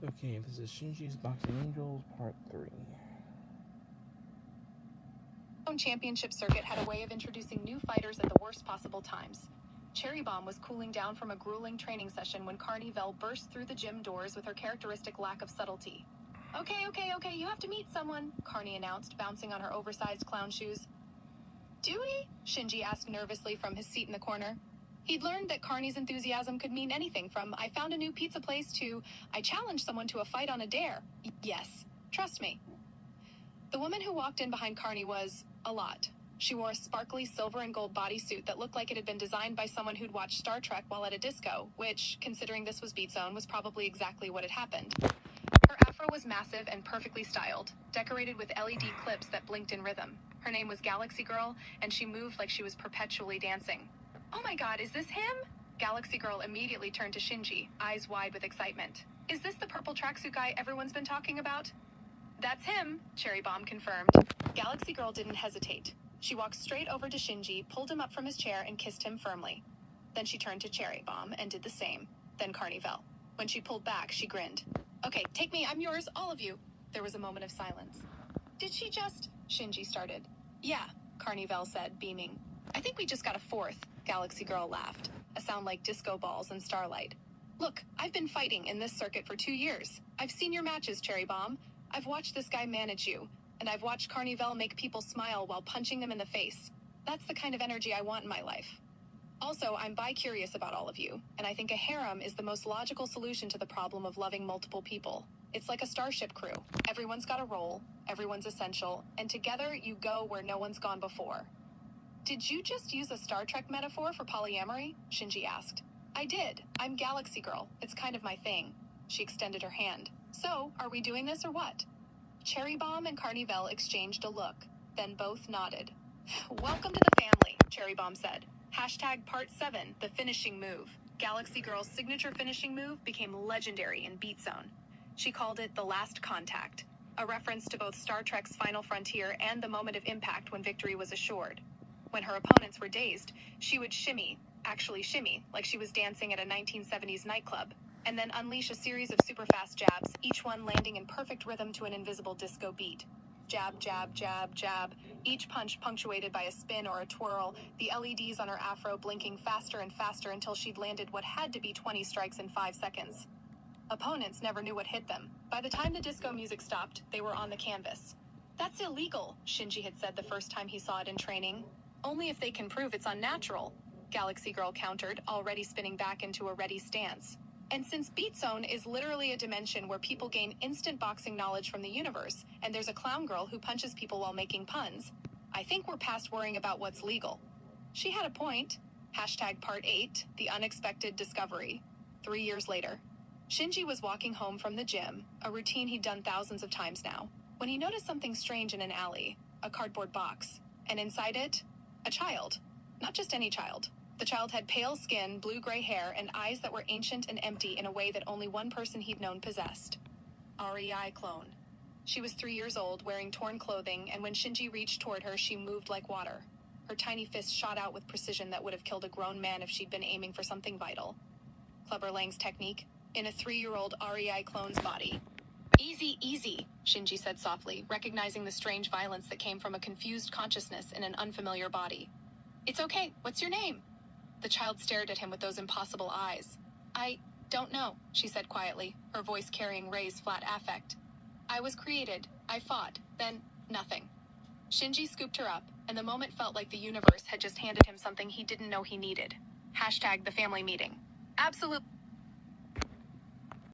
Okay, this is Shinji's Boxing Angels, Part 3. Championship circuit had a way of introducing new fighters at the worst possible times. Cherry Bomb was cooling down from a grueling training session when Carney Vell burst through the gym doors with her characteristic lack of subtlety. Okay, you have to meet someone, Carney announced, bouncing on her oversized clown shoes. Do we? Shinji asked nervously from his seat in the corner. He'd learned that Carney's enthusiasm could mean anything from, I found a new pizza place, to, I challenged someone to a fight on a dare. Yes, trust me. The woman who walked in behind Carney was a lot. She wore a sparkly silver and gold bodysuit that looked like it had been designed by someone who'd watched Star Trek while at a disco, which, considering this was Beat Zone, was probably exactly what had happened. Her afro was massive and perfectly styled, decorated with LED clips that blinked in rhythm. Her name was Galaxy Girl, and she moved like she was perpetually dancing. Oh my god, is this him? Galaxy Girl immediately turned to Shinji, eyes wide with excitement. Is this the purple tracksuit guy everyone's been talking about? That's him, Cherry Bomb confirmed. Galaxy Girl didn't hesitate. She walked straight over to Shinji, pulled him up from his chair, and kissed him firmly. Then she turned to Cherry Bomb and did the same. Then Carney Vell. When she pulled back, she grinned. Okay, take me, I'm yours, all of you. There was a moment of silence. Did she just... Shinji started. Yeah, Carney Vell said, beaming. I think we just got a fourth, Galaxy Girl laughed, a sound like disco balls and starlight. Look, I've been fighting in this circuit for 2 years. I've seen your matches, Cherry Bomb. I've watched this guy manage you, and I've watched Carney Vell make people smile while punching them in the face. That's the kind of energy I want in my life. Also, I'm bi-curious about all of you, and I think a harem is the most logical solution to the problem of loving multiple people. It's like a starship crew. Everyone's got a role, everyone's essential, and together you go where no one's gone before. Did you just use a Star Trek metaphor for polyamory? Shinji asked. I did. I'm Galaxy Girl. It's kind of my thing. She extended her hand. So, are we doing this or what? Cherry Bomb and Carney Vell exchanged a look, then both nodded. Welcome to the family, Cherry Bomb said. Hashtag Part 7, the finishing move. Galaxy Girl's signature finishing move became legendary in Beat Zone. She called it the last contact, a reference to both Star Trek's Final Frontier and the moment of impact when victory was assured. When her opponents were dazed, she would shimmy, like she was dancing at a 1970s nightclub, and then unleash a series of super-fast jabs, each one landing in perfect rhythm to an invisible disco beat. Jab, jab, jab, jab, each punch punctuated by a spin or a twirl, the LEDs on her afro blinking faster and faster until she'd landed what had to be 20 strikes in 5 seconds. Opponents never knew what hit them. By the time the disco music stopped, they were on the canvas. That's illegal, Shinji had said the first time he saw it in training. Only if they can prove it's unnatural, Galaxy Girl countered, already spinning back into a ready stance. And since Beat Zone is literally a dimension where people gain instant boxing knowledge from the universe, and there's a clown girl who punches people while making puns, I think we're past worrying about what's legal. She had a point. Hashtag Part 8, the unexpected discovery. 3 years later. Shinji was walking home from the gym, a routine he'd done thousands of times now, when he noticed something strange in an alley, a cardboard box, and inside it, a child. Not just any child. The child had pale skin, blue-gray hair, and eyes that were ancient and empty in a way that only one person he'd known possessed. REI clone. She was 3 years old, wearing torn clothing, and when Shinji reached toward her, she moved like water. Her tiny fist shot out with precision that would have killed a grown man if she'd been aiming for something vital. Clubber Lang's technique, in a 3-year-old REI clone's body. Easy, easy, Shinji said softly, recognizing the strange violence that came from a confused consciousness in an unfamiliar body. It's okay, what's your name? The child stared at him with those impossible eyes. I don't know, she said quietly, her voice carrying Rei's flat affect. I was created, I fought, then nothing. Shinji scooped her up, and the moment felt like the universe had just handed him something he didn't know he needed. Hashtag the family meeting. Absolute.